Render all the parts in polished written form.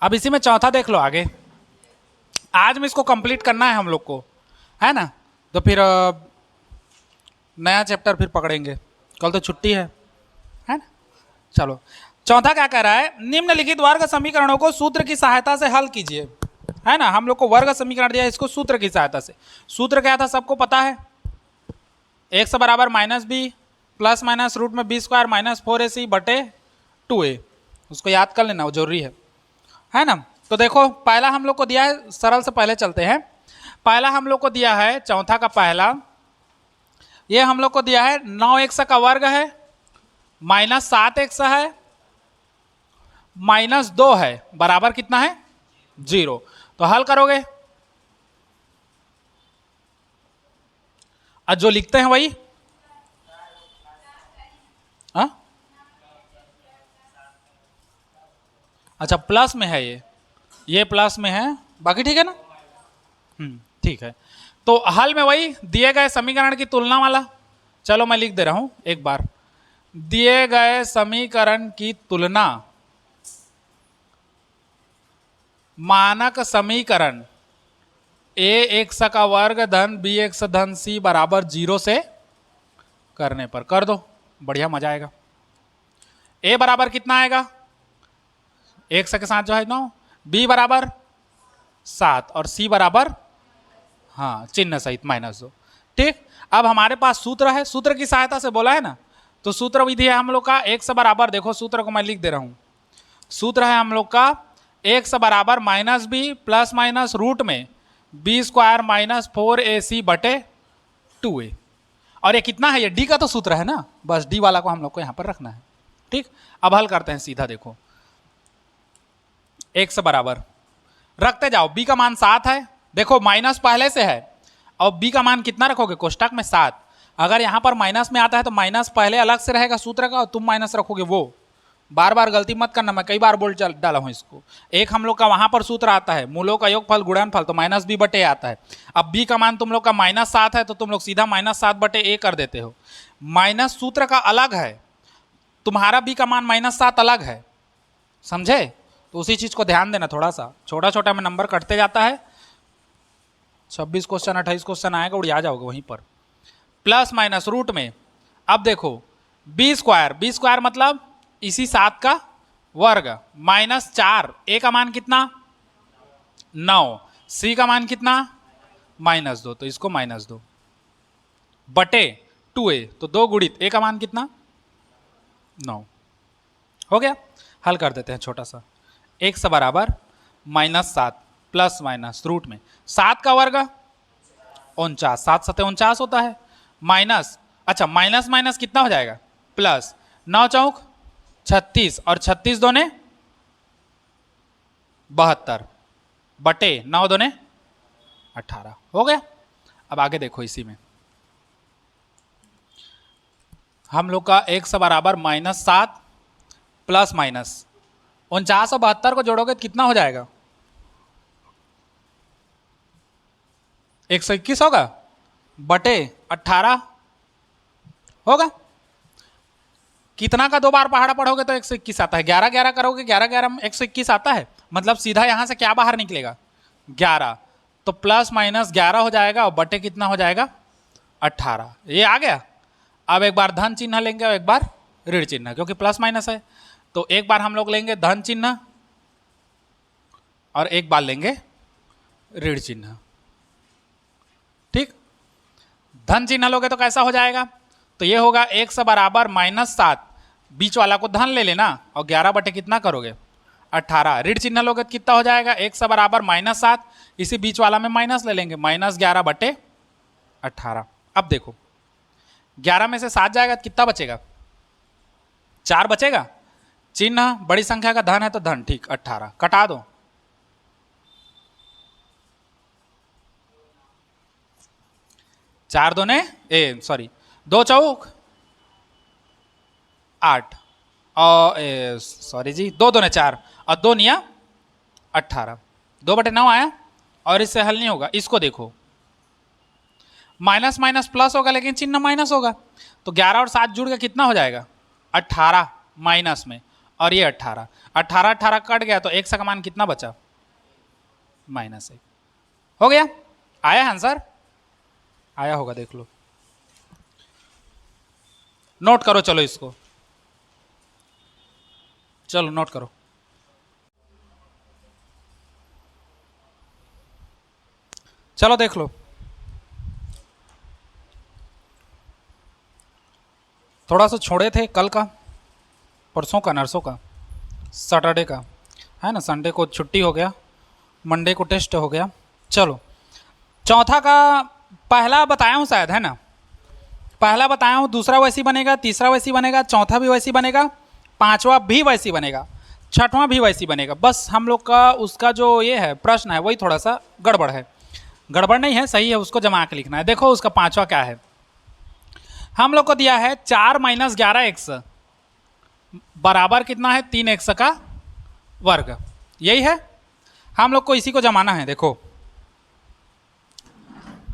अब इसी में चौथा देख लो आगे। आज में इसको कंप्लीट करना है हम लोग को, है ना। तो फिर नया चैप्टर फिर पकड़ेंगे, कल तो छुट्टी है ना। चलो चौथा क्या कह रहा है, निम्नलिखित वर्ग समीकरणों को सूत्र की सहायता से हल कीजिए, है ना। हम लोग को वर्ग समीकरण दिया, इसको सूत्र की सहायता से। सूत्र क्या था सबको पता है, एक्स बराबर minus b plus minus root में बी स्क्वायर माइनस 4ac बटे 2a। उसको याद कर लेना, वो जरूरी है ना। तो देखो पहला हम लोग को दिया है, सरल से पहले चलते हैं। पहला हम लोग को दिया है चौथा का पहला, ये हम लोग को दिया है 9x का वर्ग है माइनस 7x है माइनस 2 है बराबर कितना है 0। तो हल करोगे और जो लिखते हैं वही अच्छा प्लस में है, ये प्लस में है, बाकी ठीक है ना। ठीक है। तो हल में वही दिए गए समीकरण की तुलना वाला। चलो मैं लिख दे रहा हूं एक बार, दिए गए समीकरण की तुलना मानक समीकरण ए एक्स का वर्ग धन बी एक्स धन सी बराबर 0 से करने पर कर दो, बढ़िया मजा आएगा। ए बराबर कितना आएगा, एक्स के साथ जो है 9, बी बराबर 7 और सी बराबर हाँ चिन्ह सहित -2। ठीक, अब हमारे पास सूत्र है, सूत्र की सहायता से बोला है ना। तो सूत्र विधि है हम लोग का एक्स बराबर, देखो सूत्र को मैं लिख दे रहा हूं। सूत्र है हम लोग का एक्स बराबर minus b plus minus root में बी स्क्वायर माइनस 4ac बटे 2a। और ये कितना है, ये डी का तो सूत्र है ना, बस डी वाला को हम लोग को यहां पर रखना है। ठीक, अब हल करते हैं सीधा। देखो एक्स बराबर रखते जाओ, बी का मान 7 है, देखो माइनस पहले से है, और बी का मान कितना रखोगे कोष्टक में 7। अगर यहां पर माइनस में आता है तो माइनस पहले अलग से रहेगा सूत्र का, और तुम माइनस रखोगे वो। बार बार गलती मत करना, मैं कई बार बोल डाला हूं इसको। एक हम लोग का वहां पर सूत्र आता है मूलों का योगफल गुणनफल, तो माइनस बी बटे आता है। अब बी का मान तुम लोग का -7 है, तो तुम लोग सीधा -7 बटे ए कर देते हो। माइनस सूत्र का अलग है, तुम्हारा बी का मान -7 अलग है, समझे। तो उसी चीज को ध्यान देना, थोड़ा सा छोटा छोटा में नंबर कटते जाता है। 26 क्वेश्चन 28 क्वेश्चन आएगा, उड़ जाओगे वहीं पर। प्लस माइनस रूट में, अब देखो बी स्क्वायर मतलब इसी 7 का वर्ग -4, ए का मान कितना 9, सी का मान कितना -2, तो इसको -2 बटे 2a, तो 2 गुणित ए का मान कितना 9 हो गया। हल कर देते हैं छोटा सा। एक्स बराबर -7 प्लस माइनस रूट में 7 का वर्ग 49, 7 सते 49 होता है, माइनस अच्छा माइनस माइनस कितना हो जाएगा प्लस, 9 चौक 36 और 36 दोने 72 बटे 9 दोने 18 हो गया। अब आगे देखो, इसी में हम लोग का एक्स बराबर -7 प्लस माइनस 49 और 72 को जोड़ोगे तो कितना हो जाएगा 121 होगा बटे 18 होगा। कितना का 2 बार पहाड़ा पढ़ोगे तो 121 आता है, 11 11 करोगे 11 11 में 121 आता है, मतलब सीधा यहां से क्या बाहर निकलेगा 11, तो प्लस माइनस 11 हो जाएगा और बटे कितना हो जाएगा 18, ये आ गया। अब एक बार धन चिन्ह लेंगे और एक बार ऋण चिन्ह, क्योंकि प्लस माइनस है। तो एक बार हम लोग लेंगे धन चिन्ह और एक बार लेंगे ऋण चिन्ह। ठीक, धन चिन्ह लोगे तो कैसा हो जाएगा, तो ये होगा एक्स बराबर -7, बीच वाला को धन ले लेना और 11 बटे कितना करोगे 18। ऋण चिन्ह लोगे तो कितना हो जाएगा, एक्स बराबर -7, इसी बीच वाला में माइनस ले लेंगे, -11 बटे 18। अब देखो 11 में से 7 जाएगा तो कितना बचेगा 4 बचेगा, चिन्ह बड़ी संख्या का धन है तो धन, ठीक 18 कटा दो, चार दोने सॉरी 2 चौक 8 और सॉरी जी 2 दोने 4 और 2 निया 18, 2 बटे 9 आया। और इससे हल नहीं होगा, इसको देखो माइनस माइनस प्लस होगा लेकिन चिन्ह माइनस होगा, तो 11 और 7 जुड़ के कितना हो जाएगा 18 माइनस में, और ये 18, 18 18 कट गया तो x का मान कितना बचा? -1। हो गया, आया है आंसर? आया होगा, देख लो, नोट करो। चलो इसको, चलो नोट करो। चलो देख लो, थोड़ा सा छोड़े थे कल का, परसों का, नरसों का, सैटरडे का, है ना। संडे को छुट्टी हो गया, मंडे को टेस्ट हो गया। चलो चौथा का पहला बताया हूँ शायद, है ना। पहला बताया हूँ, दूसरा वैसी बनेगा, तीसरा वैसी बनेगा, चौथा भी वैसी बनेगा, पांचवा भी वैसी बनेगा, छठवां भी वैसी बनेगा। बस हम लोग का उसका जो ये है प्रश्न है वही थोड़ा सा गड़बड़ है। गड़बड़ नहीं है, सही है, उसको जमा के लिखना है। देखो उसका पांचवा क्या है, हम लोग को दिया है 4 - 11x बराबर कितना है? 3x का वर्ग। यही है, हम लोग को इसी को जमाना है। देखो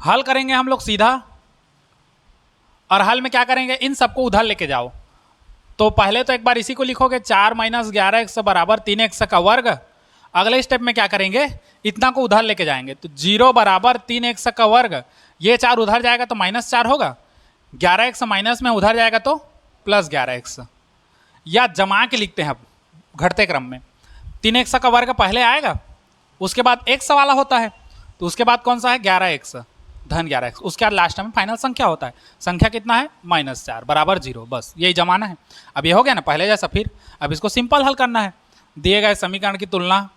हल करेंगे हम लोग सीधा, और हल में क्या करेंगे, इन सबको उधर लेके जाओ। तो पहले तो एक बार इसी को लिखोगे, 4 - 11x बराबर 3x का वर्ग। अगले स्टेप में क्या करेंगे, इतना को उधर लेके जाएंगे, तो 0 बराबर 3x का वर्ग, ये 4 उधर जाएगा तो -4 होगा, 11x माइनस में उधर जाएगा तो +11x, या जमा के लिखते हैं अब घटते क्रम में। 3x का वर्ग पहले आएगा, उसके बाद x वाला होता है, तो उसके बाद कौन सा है? 11x धन 11x, उसके बाद लास्ट में फाइनल संख्या होता है। संख्या कितना है? -4 बराबर 0। बस यही जमाना है। अब ये हो गया ना पहले जैसा। फिर अब इसको सिंपल हल करना है, दिए गए समीकरण की तुलना,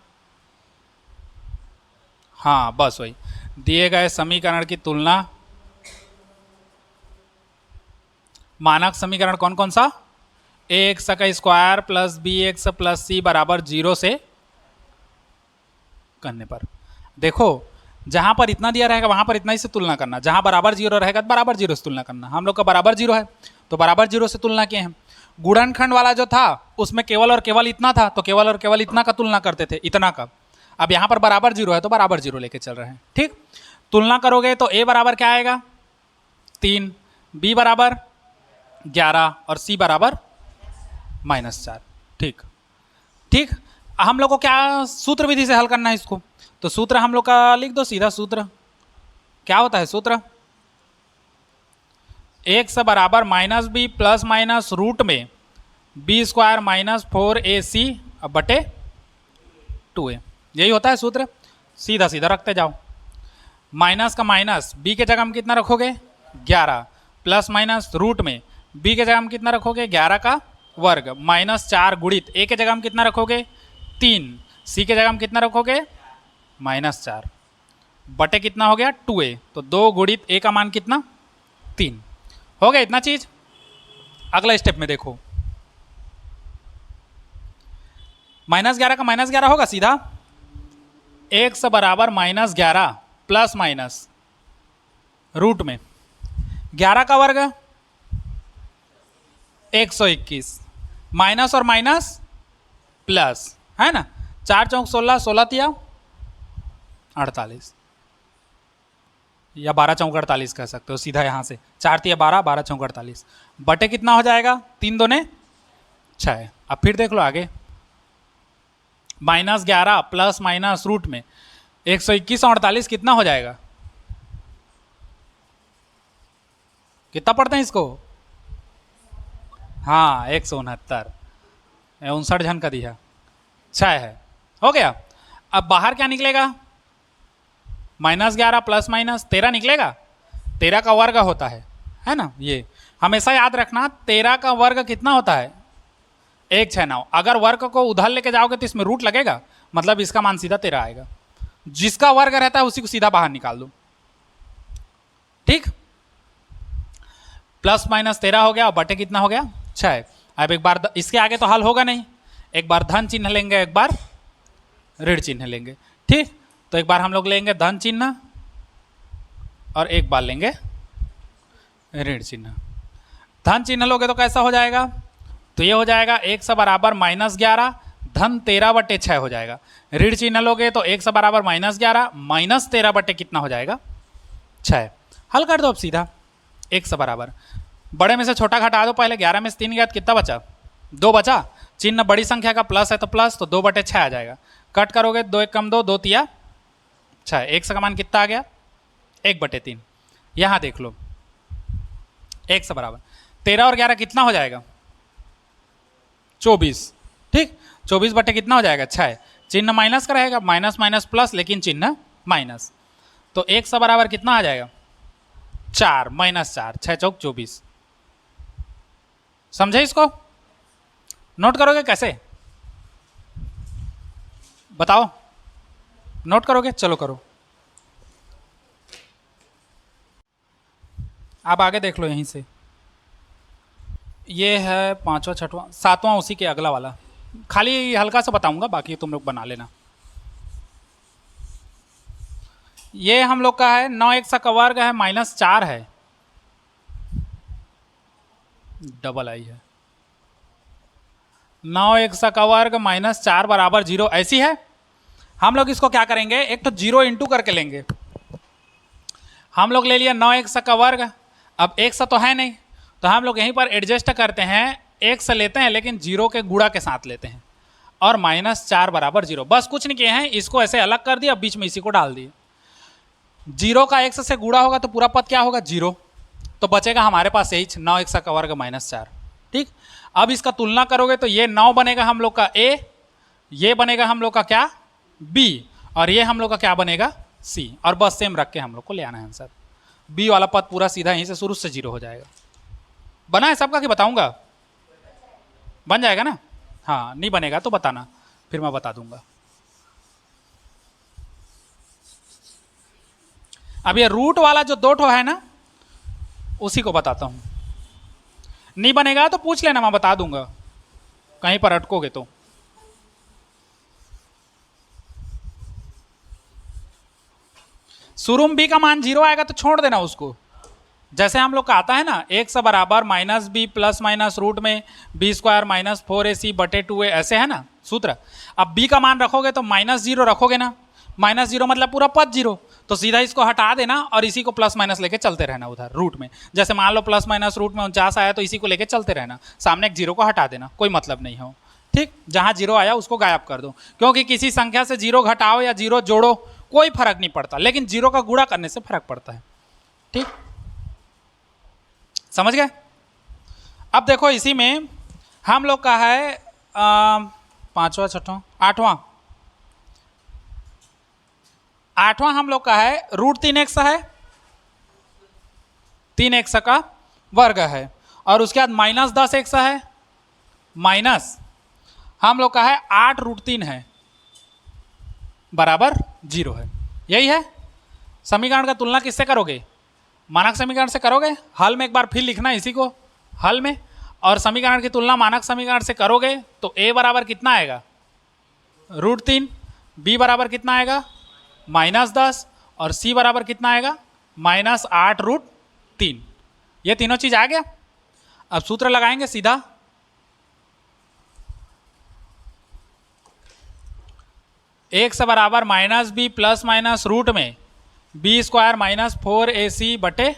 हाँ बस वही, दिए गए समीकरण की तुलना, मानक समीकरण कौन कौन सा? ax का square plus bx plus c बराबर 0 से करने पर, देखो जहां पर इतना दिया रहेगा वहां पर इतना ही से तुलना करना, जहां बराबर 0 रहेगा तो बराबर 0 से तुलना करना। हम लोग का बराबर 0 है तो बराबर 0 से तुलना किए हैं। गुणनखंड वाला जो था उसमें केवल और केवल इतना था, तो केवल और केवल इतना का तुलना करते थे, इतना का। अब यहाँ पर बराबर 0 है तो बराबर 0 लेके चल रहे हैं। ठीक, तुलना करोगे तो a बराबर क्या आएगा? 3, b बराबर 11 और c बराबर -4। ठीक ठीक, हम लोग को क्या सूत्र विधि से हल करना है इसको, तो सूत्र हम लोग का लिख दो सीधा। सूत्र क्या होता है? सूत्र x बराबर -b प्लस माइनस रूट में b² -4ac बटे 2a, यही होता है सूत्र। सीधा सीधा रखते जाओ, माइनस का माइनस, b के जगह हम कितना रखोगे? 11, प्लस माइनस रूट में b के जगह हम कितना रखोगे? 11 का वर्ग, -4 गुणित a के जगह हम कितना रखोगे? 3, c के जगह हम कितना रखोगे? -4 बटे कितना हो गया? 2a, तो 2 गुणित a का मान कितना? 3। हो गया इतना चीज। अगला स्टेप में देखो, -11 का -11 होगा सीधा, x बराबर -11 प्लस माइनस रूट में 11 का वर्ग 121, माइनस और माइनस प्लस, है ना। 4 चौक 16, 16 तिया 48, या 12 चौक 48 कह सकते हो सीधा यहाँ से। 4 तिया 12, 12 चौक 48 बटे कितना हो जाएगा? 3 दूने 6। अब फिर देख लो आगे, -11 प्लस माइनस रूट में 121 और 48 कितना हो जाएगा? कितना पढ़ते हैं इसको? हाँ 169, 59 जन का दिया, 6 है। हो गया। अब बाहर क्या निकलेगा? -11 प्लस माइनस 13 निकलेगा। 13 का वर्ग होता है ना। ये हमेशा याद रखना, 13 का वर्ग कितना होता है? 169। अगर वर्ग को उधर लेके जाओगे तो इसमें रूट लगेगा, मतलब इसका मान सीधा 13 आएगा। जिसका वर्ग रहता है उसी को सीधा बाहर निकाल दो। ठीक, प्लस माइनस 13 हो गया और बटे कितना हो गया? 6। अब एक बार इसके आगे तो हल होगा नहीं, एक बार धन चिन्ह लेंगे, एक बार ऋण चिन्ह लेंगे। ठीक, तो एक बार हम लोग लेंगे धन चिन्ह और एक बार लेंगे ऋण चिन्ह। धन चिन्ह लोगे तो कैसा हो जाएगा? तो ये हो जाएगा x बराबर -11 धन 13 बटे 6 हो जाएगा। ऋण चिन्ह लोगे तो x बराबर -11 माइनस 13 बटे कितना हो जाएगा? 6। हल कर दो अब सीधा। x बराबर, बड़े में से छोटा घटा दो पहले, 11 में से 3 गया तो कितना बचा? 2 बचा, चिन्ह बड़ी संख्या का प्लस है तो प्लस, तो 2/6 आ जाएगा। कट करोगे 2 1 कम 2, 2 तिया 6, x का मान कितना आ गया 1/3। यहां देख लो x बराबर 13 और 11 कितना हो जाएगा 24, ठीक। 24 बटे कितना हो जाएगा 6, चिन्ह माइनस का रहेगा, माइनस माइनस प्लस लेकिन चिन्ह माइनस, तो x बराबर कितना आ जाएगा 4 -4, 6 चौक 24। समझे इसको? नोट करोगे कैसे बताओ? नोट करोगे? चलो करो। आप आगे देख लो यहीं से। ये है 5वां 6वां 7वां, उसी के अगला वाला, खाली हल्का सा बताऊंगा, बाकी तुम लोग बना लेना। ये हम लोग का है 9x का वर्ग है -4 है, डबल आई है, 9x का वर्ग -4 बराबर 0, ऐसी है। हम लोग इसको क्या करेंगे, एक तो 0 इंटू करके लेंगे। हम लोग ले लिया 9x का वर्ग, अब x तो है नहीं, तो हम लोग यहीं पर एडजस्ट करते हैं, x लेते हैं लेकिन 0 के गुणा के साथ लेते हैं, और -4 बराबर 0। बस कुछ नहीं किए हैं, इसको ऐसे अलग कर दिया, बीच में इसी को डाल दिए। 0 का x से गुणा होगा तो पूरा पद क्या होगा 0, तो बचेगा हमारे पास यही 9x का वर्ग -4, ठीक। अब इसका तुलना करोगे तो ये 9 बनेगा हम लोग का a, ये बनेगा हम लोग का क्या b, और ये हम लोग का क्या बनेगा c, और बस सेम रख के हम लोग को ले आना है आंसर। b वाला पद पूरा सीधा यहीं से शुरू से 0 हो जाएगा। बना है सबका कि बताऊंगा? बन जाएगा ना? हाँ, नहीं बनेगा तो बताना, फिर मैं बता दूंगा। अब ये रूट वाला जो 2 ठो है ना, उसी को बताता हूं। नहीं बनेगा तो पूछ लेना, मैं बता दूंगा, कहीं पर अटकोगे तो। शुरू में b का मान 0 आएगा तो छोड़ देना उसको, जैसे हम लोग का आता है ना, x बराबर -b प्लस माइनस रूट में b² -4ac बटे 2a, ऐसे है ना सूत्र। अब b का मान रखोगे तो -0 रखोगे ना, -0 मतलब पूरा पद 0, तो सीधा इसको हटा देना और इसी को प्लस माइनस लेके चलते रहना उधर रूट में। जैसे मान लो प्लस माइनस रूट में 49 आया तो इसी को लेके चलते रहना, सामने एक 0 को हटा देना, कोई मतलब नहीं हो, ठीक। जहां 0 आया उसको गायब कर दो, क्योंकि किसी संख्या से 0 घटाओ या 0 जोड़ो कोई फर्क नहीं पड़ता, लेकिन 0 का गुणा करने से फर्क पड़ता है, ठीक। समझ गए? अब देखो इसी में हम लोग का है 5वां 6वां 8वां हम लोग का है √3x है, 3x का वर्ग है, और उसके बाद -10x है, माइनस हम लोग का है 8√3 है बराबर 0 है। यही है समीकरण का तुलना किससे करोगे? मानक समीकरण से करोगे। हल में एक बार फिर लिखना इसी को हल में, और समीकरण की तुलना मानक समीकरण से करोगे तो a बराबर कितना आएगा √3, b बराबर कितना आएगा -10, और c बराबर कितना आएगा -8√3। ये तीनों चीज आ गया। अब सूत्र लगाएंगे सीधा, x बराबर -b प्लस माइनस रूट में b² -4ac बटे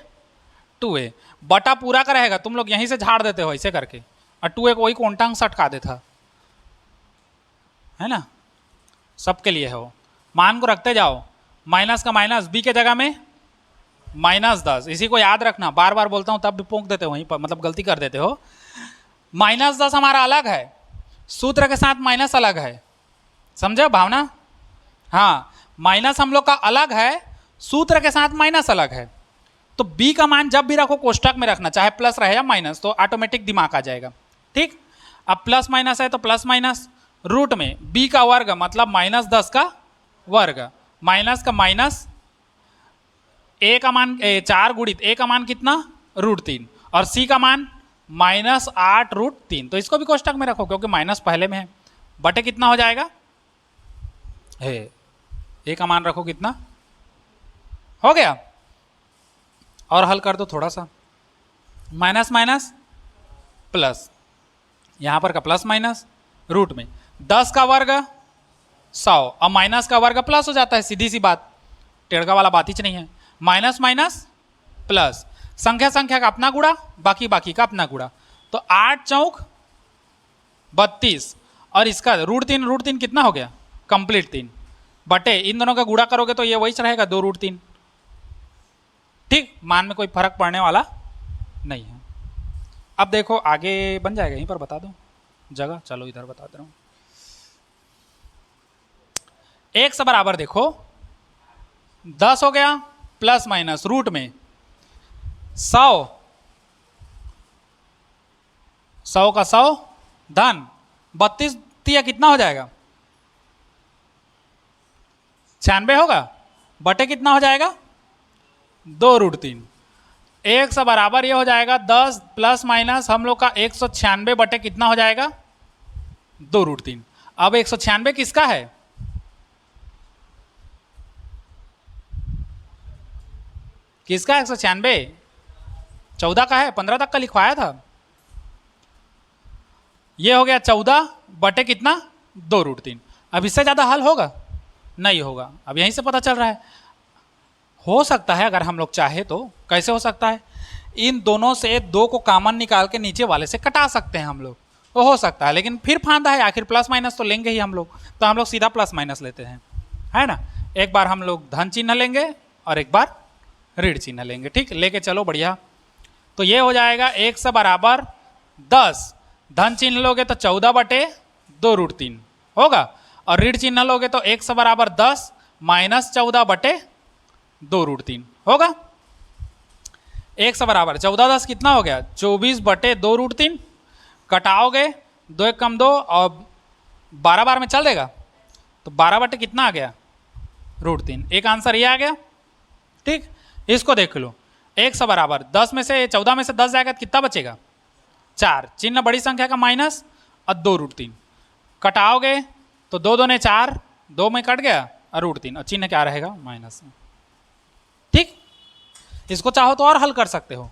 2a, बटा पूरा का रहेगा, तुम लोग यहीं से झाड़ देते हो ऐसे करके, और 2a को वही कोंटांग से अटका देता है ना, सबके लिए है वो। मान को रखते जाओ, माइनस का माइनस, b के जगह में -10, इसी को याद रखना, बार बार बोलता हूं तब भी पोंक देते हो वहीं पर, मतलब गलती कर देते हो। -10 हमारा अलग है, सूत्र के साथ माइनस अलग है, समझे भावना? हाँ, माइनस हम लोग का अलग है, सूत्र के साथ माइनस अलग है। तो b का मान जब भी रखो कोष्टक में रखना, चाहे प्लस रहे या माइनस, तो ऑटोमेटिक दिमाग आ जाएगा, ठीक। अब प्लस माइनस है तो प्लस माइनस, रूट में b का वर्ग मतलब -10 का वर्ग, माइनस का माइनस, a का मान 4 गुणित a का मान कितना √3, और c का मान -8√3, तो इसको भी कोष्टक में रखो क्योंकि माइनस पहले में है, बटे कितना हो जाएगा है, a का मान रखो कितना हो गया, और हल कर दो थोड़ा सा, माइनस माइनस प्लस, यहां पर का प्लस माइनस, रूट में 10 का वर्ग 100, अब माइनस का वर्ग प्लस हो जाता है, सीधी सी बात, टेढ़गा वाला बात ही नहीं है। माइनस माइनस प्लस, संख्या संख्या का अपना गुणा, बाकी बाकी का अपना गुणा, तो 8 चौक 32 और इसका √3 कितना हो गया, कंप्लीट 3 बटे इन दोनों का गुणा करोगे तो ये वही रहेगा 2√3। ठीक, मान में कोई फर्क पड़ने वाला नहीं है। अब देखो आगे बन जाएगा, यहीं पर बता दो जगह, चलो इधर बता दे रहा हूं। एक से बराबर देखो 10 हो गया प्लस माइनस रूट में 100 का 100 धन 32 तिया कितना हो जाएगा, 96 होगा बटे कितना हो जाएगा 2√3। एक से बराबर ये हो जाएगा 10 प्लस माइनस हम लोग का 196 बटे कितना हो जाएगा 2√3। अब 196 किसका है, किसका 196, 14 का है, 15 तक का लिखवाया था। ये हो गया 14 बटे कितना 2√3। अब इससे ज़्यादा हल होगा नहीं होगा, अब यहीं से पता चल रहा है। हो सकता है अगर हम लोग चाहे तो, कैसे हो सकता है, इन दोनों से 2 को कॉमन निकाल के नीचे वाले से कटा सकते हैं हम लोग, तो हो सकता है। लेकिन फिर फायदा है, आखिर प्लस माइनस तो लेंगे ही हम लोग, तो हम लोग सीधा प्लस माइनस लेते हैं, है ना। एक बार हम लोग धन चिन्ह लेंगे और एक बार ऋण चिन्ह लेंगे। ठीक, लेके चलो बढ़िया। तो ये हो जाएगा 1 से बराबर 10, धन चिन्ह लोगे तो 14 बटे 2√3 होगा, और ऋण चिन्ह लोगे तो 1 से बराबर 10 माइनस 14 बटे 2√3 होगा। 1 से बराबर 14 10 कितना हो गया 24 बटे 2√3, कटाओगे 2 1 कम 2 और 12 बार में चल देगा तो 12 बटे कितना आ गया √3। एक आंसर ये आ गया। ठीक, इसको देख लो, 1 से बराबर 10 में से 14 में से 10 जाएगा तो कितना बचेगा 4, चिन्ह बड़ी संख्या का माइनस और 2√3, कटाओगे तो 2 2 ने 4, 2 में कट गया और √3 और चिन्ह क्या रहेगा माइनस में। ठीक, इसको चाहो तो और हल कर सकते हो,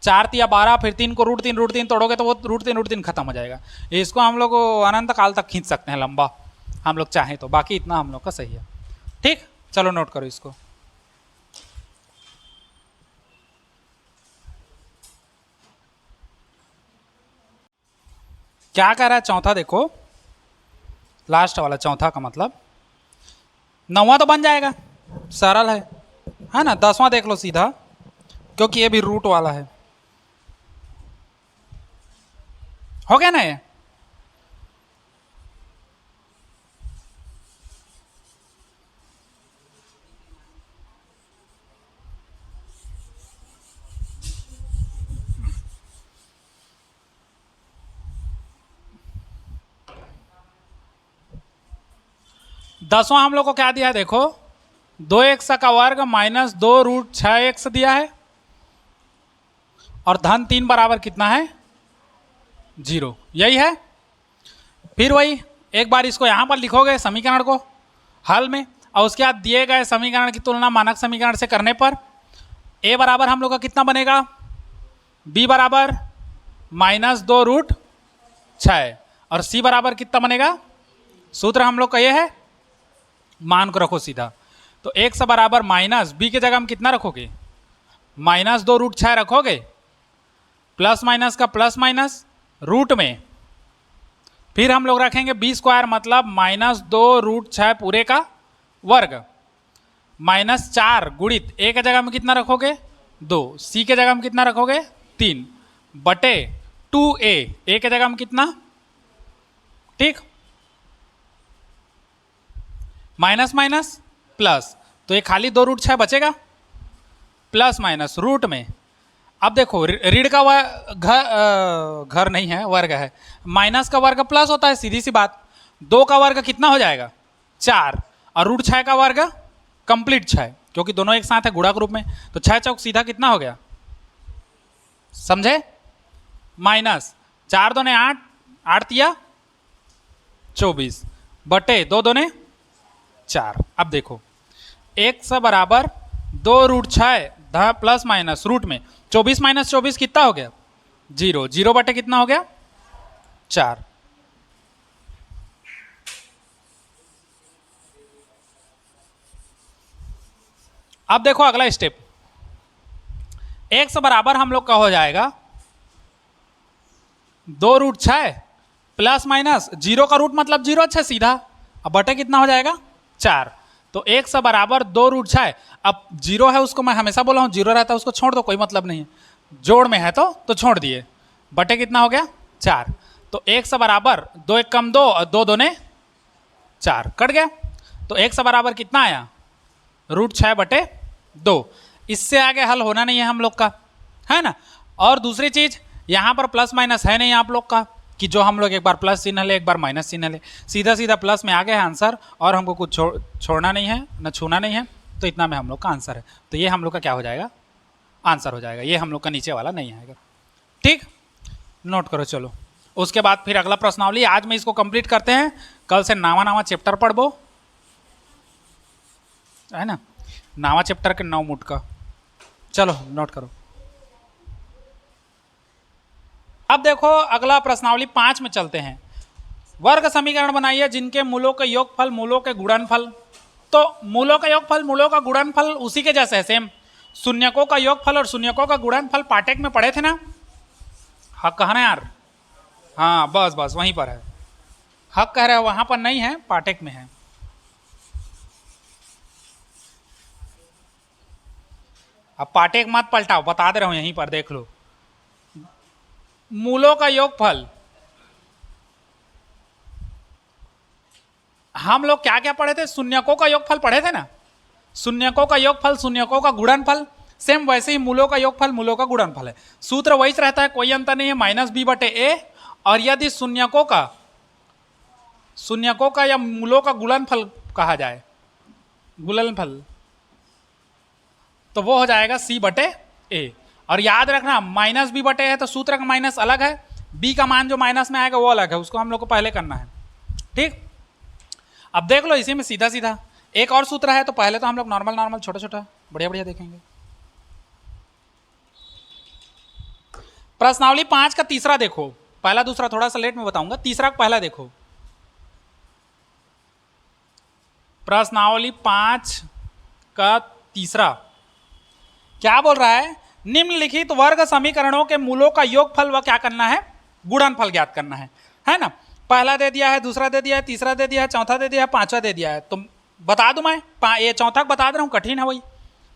4 या 12 फिर 3 को √3 तोड़ोगे तो वो √3 खत्म हो जाएगा। इसको हम लोग अनंत काल तक खींच सकते हैं लंबा, हम लोग चाहें तो, बाकी इतना हम लोग का सही है। ठीक, चलो नोट करो इसको। क्या कह रहा है चौथा, देखो लास्ट वाला चौथा का मतलब 9वां तो बन जाएगा, सरल है ना। 10वां देख लो सीधा, क्योंकि ये भी रूट वाला है, हो गया ना ये। दसवां हम लोग को क्या दिया है देखो, 2x का वर्ग माइनस 2√6x दिया है, और धन 3 बराबर कितना है 0, यही है। फिर वही एक बार इसको यहां पर लिखोगे समीकरण को हल में, और उसके बाद दिए गए समीकरण की तुलना मानक समीकरण से करने पर a बराबर हम लोग का कितना बनेगा, b बराबर माइनस 2√6 और c बराबर कितना बनेगा, सूत्र हम लोग का ये है, मान को रखो सीधा। तो 1 से बराबर माइनस b की जगह हम कितना रखोगे माइनस 2√6 रखोगे, प्लस माइनस का प्लस माइनस रूट में, फिर हम लोग रखेंगे b² मतलब माइनस 2√6 पूरे का वर्ग माइनस 4 गुणित a के जगह में कितना रखोगे 2, c के जगह में कितना रखोगे 3 बटे 2a, a के जगह में कितना, ठीक, माइनस माइनस प्लस, तो ये खाली 2√6 बचेगा, प्लस माइनस रूट में। अब देखो ऋण का घर नहीं है, वर्ग है, माइनस का वर्ग प्लस होता है, सीधी सी बात। 2 का वर्ग कितना हो जाएगा 4, और √6 का वर्ग कंप्लीट 6, क्योंकि दोनों एक साथ है गुणा के रूप में, तो 6 चौक सीधा कितना हो गया, समझे, माइनस 4 2 ने 8, 8 तिया 24 बटे 2 2 ने 4। अब देखो 1 से बराबर 2√6 प्लस माइनस रूट में 24 माइनस 24 कितना हो गया 0, 0 बटे कितना हो गया 4। अब देखो अगला स्टेप, 1 से बराबर हम लोग का हो जाएगा 2√6 प्लस माइनस जीरो का रूट मतलब जीरो, अच्छा सीधा। अब बटे कितना हो जाएगा 4, तो 1 से बराबर 2 रूट 6। अब जीरो है उसको मैं हमेशा बोला हूँ जीरो रहता है उसको छोड़ दो, कोई मतलब नहीं है, जोड़ में है तो छोड़ दिए। बटे कितना हो गया 4, तो 1 से बराबर 2 1 कम 2 और 2 2 4 कट गया। तो 1 से बराबर कितना आया रूट 6 बटे 2। इससे आगे हल होना नहीं है हम लोग का, है ना। और दूसरी चीज यहाँ पर प्लस माइनस है नहीं आप लोग का कि जो हम लोग एक बार प्लस चिन्ह ले एक बार माइनस चिन्ह ले, सीधा सीधा प्लस में आ गया है आंसर और हमको कुछ छोड़ना नहीं है ना छूना नहीं है, तो इतना में हम लोग का आंसर है। तो ये हम लोग का क्या हो जाएगा आंसर हो जाएगा, ये हम लोग का नीचे वाला नहीं आएगा। ठीक, नोट करो। चलो उसके बाद फिर अगला प्रश्नावली, आज में इसको कंप्लीट करते हैं, कल से नावा चैप्टर पढ़बो, है ना, नावा चैप्टर के 9 मुट का। चलो नोट करो। अब देखो अगला प्रश्नावली 5 में चलते हैं। वर्ग समीकरण बनाइए जिनके मूलों के योगफल मूलों के गुणनफल। तो मूलों का योगफल मूलों का गुणनफल उसी के जैसे है सेम, शून्यकों का योगफल और शून्यकों का गुणनफल पाठक में पढ़े थे ना। हक कहना यार, हाँ बस बस वहीं पर है, हक कह रहे हो वहां पर नहीं है, पाठक में है। अब पाठक मत पलटाओ, बता दे रहा हूं यहीं पर देख लो। मूलों का योगफल हम लोग क्या क्या पढ़े थे, शून्यकों का योगफल पढ़े थे ना, शून्यकों का योगफल शून्यकों का गुणनफल, सेम वैसे ही मूलों का योगफल मूलों का गुणनफल है। सूत्र वही रहता है, कोई अंतर नहीं है, माइनस बी बटे ए। और यदि शून्यकों का या मूलों का गुणनफल कहा जाए, गुणनफल, तो वो हो जाएगा सी बटे ए। और याद रखना माइनस बी बटे है तो सूत्र का माइनस अलग है, बी का मान जो माइनस में आएगा वो अलग है, उसको हम लोग को पहले करना है। ठीक, अब देख लो इसी में सीधा सीधा एक और सूत्र है, तो पहले तो हम लोग नॉर्मल छोटा छोटा बढ़िया बढ़िया देखेंगे। प्रश्नावली 5 का तीसरा देखो, पहला दूसरा थोड़ा सा लेट में बताऊंगा, तीसरा पहला देखो। प्रश्नावली 5 का तीसरा क्या बोल रहा है, निम्नलिखित वर्ग समीकरणों के मूलों का योगफल व क्या करना है गुणनफल ज्ञात करना है ना। पहला दे दिया है, दूसरा दे दिया है, तीसरा दे दिया है, चौथा दे दिया है, पांचवा दे दिया है। तो बता दूं मैं, ये चौथा बता दे रहा हूं, कठिन है वही,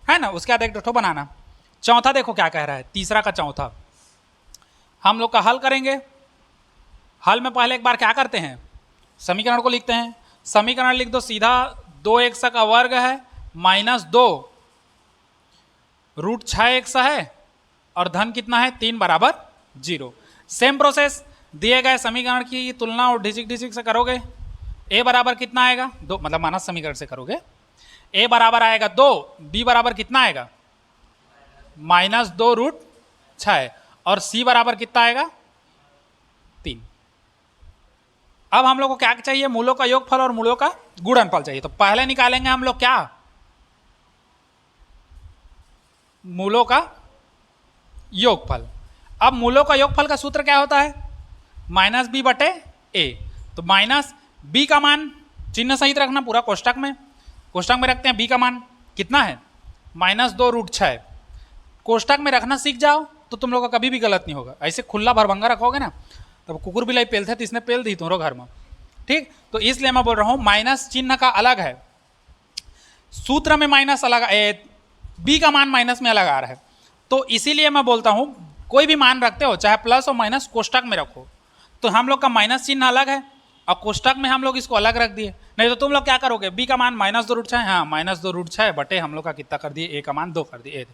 है ना। उसके बाद एक डठो बनाना। चौथा देखो क्या कह रहा है, तीसरा का चौथा हम लोग का हल करेंगे। हल में पहले एक बार क्या करते हैं, समीकरण को लिखते हैं। समीकरण लिख दो सीधा, 2x का वर्ग है माइनस 2 रूट 6x है और धन कितना है 3 बराबर 0। सेम प्रोसेस, दिए गए समीकरण की तुलना और डिजिट से करोगे, a बराबर कितना आएगा 2, मतलब मानस समीकरण से करोगे, a बराबर आएगा 2, b बराबर कितना आएगा माइनस 2 रूट 6 और c बराबर कितना आएगा 3। अब हम लोग को क्या चाहिए, मूलों का योगफल और मूलों का गुणनफल चाहिए। तो पहले निकालेंगे हम लोग क्या, मूलों का योगफल। अब मूलों का योगफल का सूत्र क्या होता है, माइनस बी बटे ए। तो माइनस बी का मान चिन्ह सहित रखना पूरा कोष्टक में रखते हैं। बी का मान कितना है माइनस 2 रूट 6। कोष्टक में रखना सीख जाओ तो तुम लोग का कभी भी गलत नहीं होगा। ऐसे खुला भरभंगा रखोगे ना तब कुकुर बिलाई पेलते तो इसने पेल दी तुम्हारे घर में। ठीक, तो इसलिए मैं बोल रहा हूं माइनस चिन्ह का अलग है, सूत्र में माइनस अलग, बी का मान माइनस में अलग आ रहा है। तो इसीलिए मैं बोलता हूं कोई भी मान रखते हो चाहे प्लस और माइनस कोष्टक में रखो, तो हम लोग का माइनस चिन्ह अलग है और कोष्टक में हम लोग इसको अलग रख दिए। नहीं तो तुम लोग क्या करोगे, बी का मान माइनस 2 रूट 6, हाँ माइनस 2 रूट 6 बटे हम लोग का कितना कर दिए, ए का मान 2 कर दिए,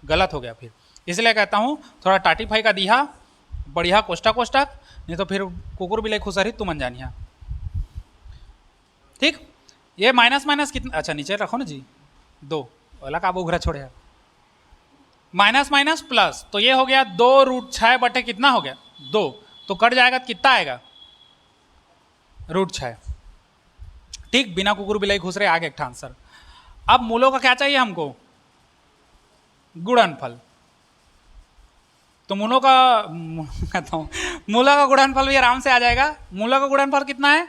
गलत हो गया। फिर इसलिए कहता हूँ थोड़ा टाटीफाई का दिया बढ़िया कोष्टक, नहीं तो फिर कुकुर बिलाई खुसरी तुम अनजानिया। ठीक, ये माइनस माइनस कितना, अच्छा नीचे रखो ना जी 2 वाला का उघरा छोड़े, माइनस माइनस प्लस, तो ये हो गया 2 रूट 6 बटे कितना हो गया 2, तो कट जाएगा तो कितना आएगा रूट 6। ठीक, बिना कुकुर बिलाई घुस रहे आगे एक आंसर। अब मूलों का क्या चाहिए हमको, गुणनफल। तो मूलों का कहता हूं मूलों का गुणनफल भी आराम से आ जाएगा। मूलों का गुणनफल कितना है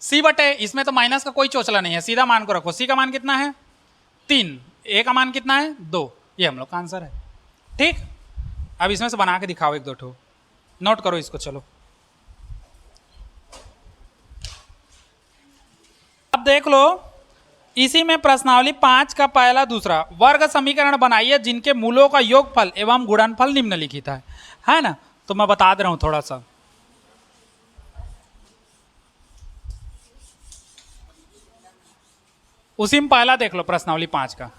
सी बटे, इसमें तो माइनस का कोई चोचला नहीं है, सीधा मान को रखो। सी का मान कितना है 3, ए का मान कितना है 2, ये हम लोग का आंसर है। ठीक, अब इसमें से बना के दिखाओ 1 2 ठो, नोट करो इसको। चलो देख लो, इसी में प्रश्नावली 5 का पहला दूसरा, वर्ग समीकरण बनाइए जिनके मूलों का योगफल एवं गुणनफल निम्नलिखित है ना। तो मैं बता दे रहा हूं थोड़ा सा, उसी में पहला देख लो प्रश्नावली 5 का।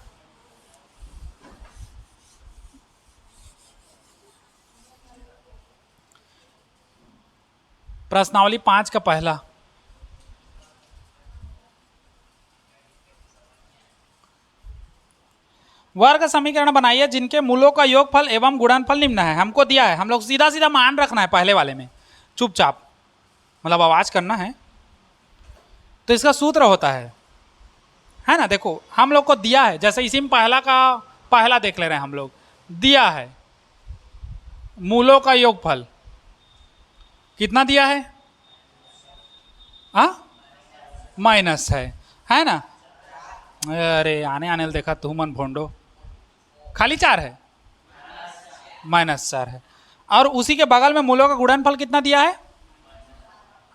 प्रश्नावली 5 का पहला, वर्ग समीकरण बनाइए जिनके मूलों का योगफल एवं गुणनफल निम्न है। हमको दिया है, हम लोग सीधा सीधा मान रखना है पहले वाले में, चुपचाप, मतलब आवाज करना है। तो इसका सूत्र होता है ना। देखो हम लोग को दिया है, जैसे इसी में पहला का पहला देख ले रहे हैं हम लोग, दिया है मूलों का योगफल कितना दिया है, माइनस है ना। अरे आने आने देखा तू मन भोंडो, खाली 4 है, -4 है। और उसी के बगल में मूलों का गुणनफल कितना दिया है,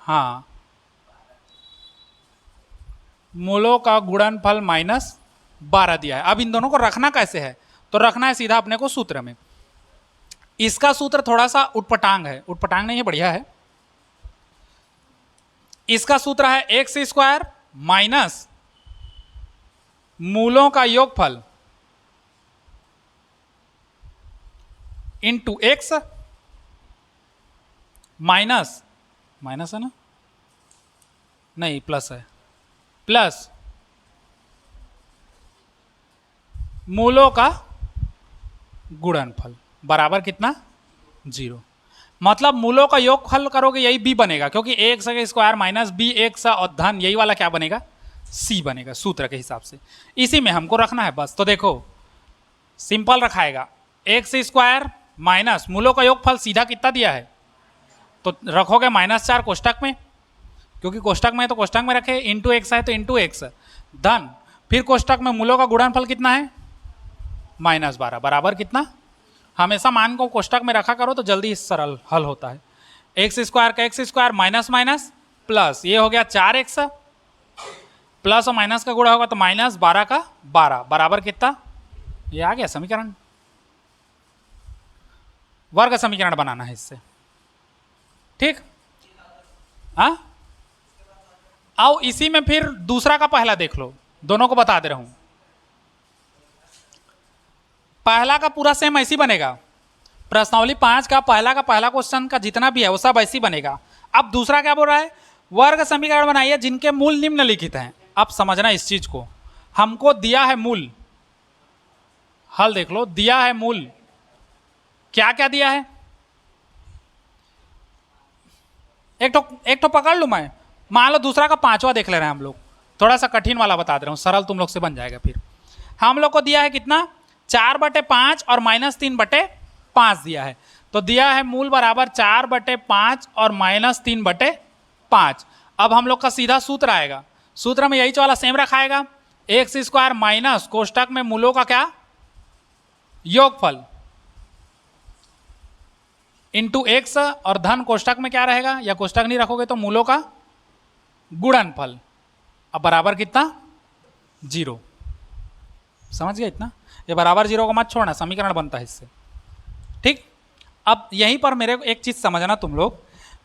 हाँ, मूलों का गुणनफल -12 दिया है। अब इन दोनों को रखना कैसे है, तो रखना है सीधा अपने को सूत्र में। इसका सूत्र थोड़ा सा उटपटांग है, उटपटांग नहीं है, बढ़िया है। इसका सूत्र है x² माइनस मूलों का योगफल इंटू x माइनस है ना, नहीं प्लस है, प्लस मूलों का गुणनफल बराबर कितना, 0। मतलब मूलों का योगफल करोगे यही b बनेगा, क्योंकि x² माइनस bx और धन यही वाला क्या बनेगा, c बनेगा सूत्र के हिसाब से। इसी में हमको रखना है बस। तो देखो सिंपल रखाएगा, x² माइनस मूलों का योगफल सीधा कितना दिया है, तो रखोगे -4 कोष्टक में, क्योंकि कोष्टक में तो कोष्टक में रखे, इंटू एक्स है तो इंटू एक्स, धन फिर कोष्टक में मूलों का गुणनफल कितना है, -12 बराबर कितना। हमेशा मान को कोष्टक में रखा करो तो जल्दी सरल हल होता है। x² का x² माइनस माइनस प्लस, ये हो गया 4x, प्लस और माइनस का गुणा होगा तो -12 का 12 बराबर कितना, ये आ गया समीकरण। वर्ग समीकरण बनाना है इससे, ठीक। हाँ, आओ इसी में फिर दूसरा का पहला देख लो, दोनों को बता दे रहा हूं। पहला का पूरा सेम ऐसी बनेगा, प्रश्नावली 5 का पहला क्वेश्चन का जितना भी है वो सब ऐसी बनेगा। अब दूसरा क्या बोल रहा है, वर्ग समीकरण बनाइए जिनके मूल निम्नलिखित हैं। अब समझना इस चीज को, हमको दिया है मूल, हल देख लो, दिया है मूल, क्या क्या दिया है, एक तो पकड़ लू मैं, मान लो दूसरा का 5वां देख ले रहे हैं हम लोग, थोड़ा सा कठिन वाला बता दे रहा हूं, सरल तुम लोग से बन जाएगा। फिर हम लोग को दिया है कितना, 4/5 और -3/5 दिया है। तो दिया है मूल बराबर 4/5 और -3/5। अब हम लोग का सीधा सूत्र आएगा, सूत्र में यही वाला सेम रखाएगा, x² माइनस कोष्टक में मूलों का क्या, योगफल, इंटू x और धन कोष्टक में क्या रहेगा, या कोष्टक नहीं रखोगे तो मूलों का गुणनफल। अब बराबर कितना, 0। समझ गए इतना, ये बराबर 0 को मत छोड़ना, समीकरण बनता है इससे, ठीक। अब यहीं पर मेरे को एक चीज समझना तुम लोग,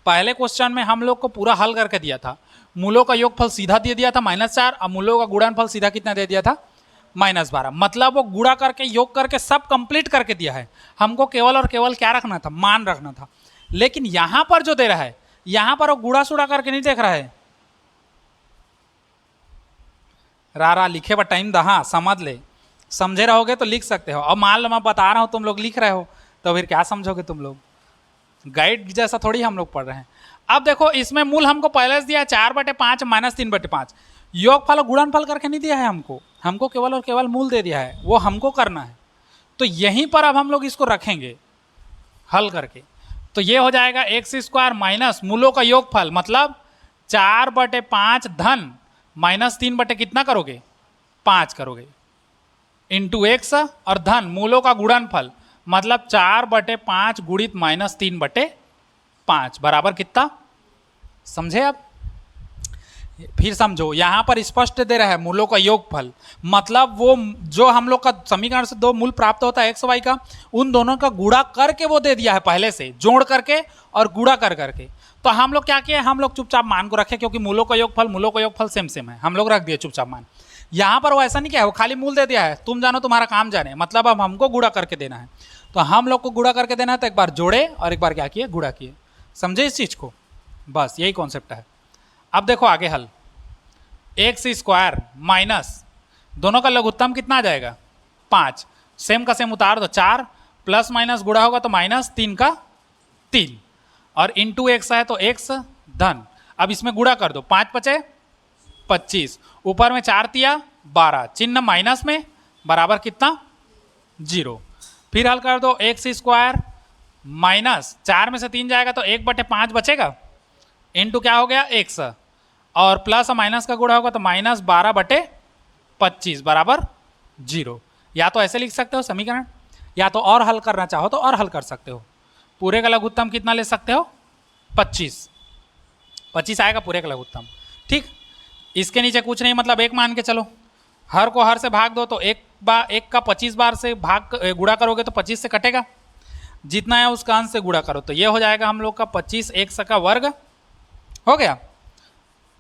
पहले क्वेश्चन में हम लोग को पूरा हल करके दिया था, मूलों का योगफल सीधा दे दिया था -4, और मूलों का गुणनफल सीधा कितना दे दिया था, -12। मतलब वो गुणा करके योग करके सब कंप्लीट करके दिया है, हमको केवल और केवल क्या रखना था, मान रखना था। लेकिन यहां पर जो दे रहा है, यहां पर वो गुणा सुड़ा करके नहीं देख रहा है, रारा लिखे पर टाइम दहा, समझ ले, समझे रहोगे तो लिख सकते हो। अब मान लो मैं बता रहा हूं तुम लोग लिख रहे हो, तो फिर क्या समझोगे तुम लोग, गाइड जैसा थोड़ी हम लोग पढ़ रहे हैं। अब देखो इसमें मूल हमको पहले से दिया है 4/5 -3/5, योगफल और गुणनफल करके नहीं दिया है हमको केवल और केवल मूल दे दिया है, वो हमको करना है। तो यहीं पर अब हम लोग इसको रखेंगे हल करके, तो ये हो जाएगा x² माइनस मूलों का योगफल, मतलब 4/5 धन -3 कितना करोगे, 5 करोगे, इंटू x और धन मूलों का गुणनफल, मतलब 4/5 गुणित -3/5 बराबर कितना, समझे। अब फिर समझो, यहां पर स्पष्ट दे रहा है मूलों का योगफल, मतलब वो जो हम लोग का समीकरण से दो मूल प्राप्त होता है एक्स वाई का, उन दोनों का गुणा करके वो दे दिया है पहले से, जोड़ करके और गुणा कर करके। तो हम लोग क्या किए, हम लोग चुपचाप मान को रखे, क्योंकि मूलों का योगफल सेम सेम है, हम लोग रख दिए चुपचाप मान। यहां पर वो ऐसा नहीं किया है, वो खाली मूल दे दिया है, तुम जानो तुम्हारा काम जाने, मतलब अब हमको गुणा करके देना है। तो हम लोग को गुणा करके देना है, तो एक बार जोड़े और एक बार क्या किए, गुणा किए। समझे इस चीज को? बस यही कॉन्सेप्ट है। अब देखो आगे हल, एक्स स्क्वायर माइनस दोनों का लघुत्तम कितना आ जाएगा 5, सेम का सेम उतार दो, 4 प्लस माइनस गुणा होगा तो माइनस 3 का 3, और इंटू एक्स है तो एक्स धन। अब इसमें गुणा कर दो, 5 बचे 25, ऊपर में 4 तिया 12, चिन्ह माइनस में, बराबर कितना 0। फिर हल कर दो, एक्स स्क्वायर माइनस 4 में से 3 जाएगा तो 1/5 बचेगा, इंटू क्या हो गया एक्स, और प्लस और माइनस का गुणा होगा तो माइनस 12/25 बराबर 0। या तो ऐसे लिख सकते हो समीकरण, या तो और हल करना चाहो तो और हल कर सकते हो। पूरे का लघुत्तम कितना ले सकते हो 25 आएगा पूरे का लघुत्तम। ठीक, इसके नीचे कुछ नहीं, मतलब एक मान के चलो, हर को हर से भाग दो तो एक का 25 बार से भाग गुणा करोगे तो 25 से कटेगा, जितना है उसका अंश से गुणा करो तो ये हो जाएगा हम लोग का 25 एक्स का वर्ग हो गया,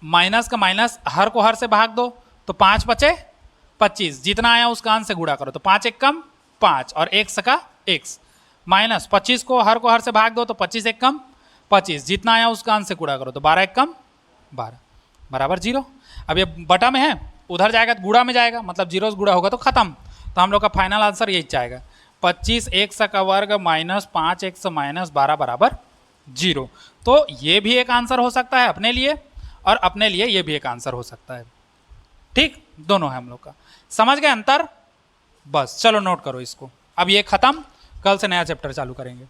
माइनस का माइनस हर को हर से भाग दो तो 5 बचे 25, जितना आया उसका अंश से गुणा करो तो 5 एक कम 5 और एक्स का एक्स, माइनस 25 को हर से भाग दो तो 25 एक कम 25, जितना आया उसका अंश से गुणा करो तो 12 एक कम 12 बराबर 0। अब ये बटा में है, उधर जाएगा तो गुणा में जाएगा, मतलब 0 से गुणा होगा तो खत्म। तो हम लोग का फाइनल आंसर यही जाएगा, 25 एक्स का वर्ग माइनस 5 एक्स माइनस 12 बराबर 0। तो ये भी एक आंसर हो सकता है अपने लिए, और अपने लिए ये भी एक आंसर हो सकता है। ठीक, दोनों है हम लोग का। समझ गए अंतर? बस चलो नोट करो इसको। अब ये खत्म, कल से नया चैप्टर चालू करेंगे।